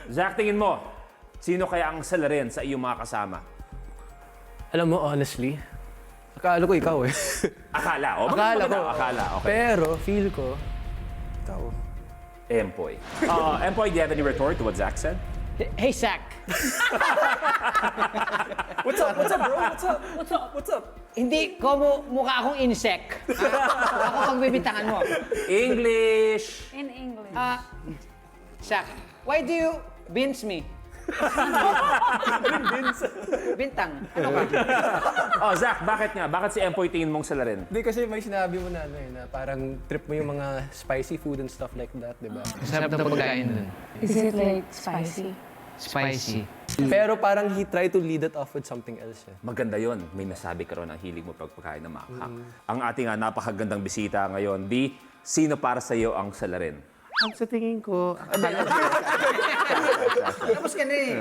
Zach, tingin mo, sino kaya ang salarin sa iyong mga kasama? Alam mo, honestly, akala ko ikaw eh. Akala. O, Akala ko. Akala, okay. Pero, feel ko, ikaw. Empoy. Empoy, do you have any retort to what Zach said? Hey, Zach. What's up, bro? What's up? Hindi ko mukha akong insect. Ako pagbibintangan mo. English! In English. Zach, why do you binge me? Bintang. Ano ka? Oh, Zach, bakit nga? Bakit si Empoy tingin mong salarin? Hindi kasi may sinabi mo na, ano, na parang trip mo yung mga spicy food and stuff like that, di ba? Masarap na pagkain dun. Is it like spicy? Spicy. Pero parang he tried to lead it off with something else. Eh. Maganda yon. May nasabi ka ron ang hilig mo pagpakain ng maanghang. Ang ating napakagandang bisita ngayon, sino para sa iyo ang salarin? Ang sa tingin ko, Tapos ka na eh.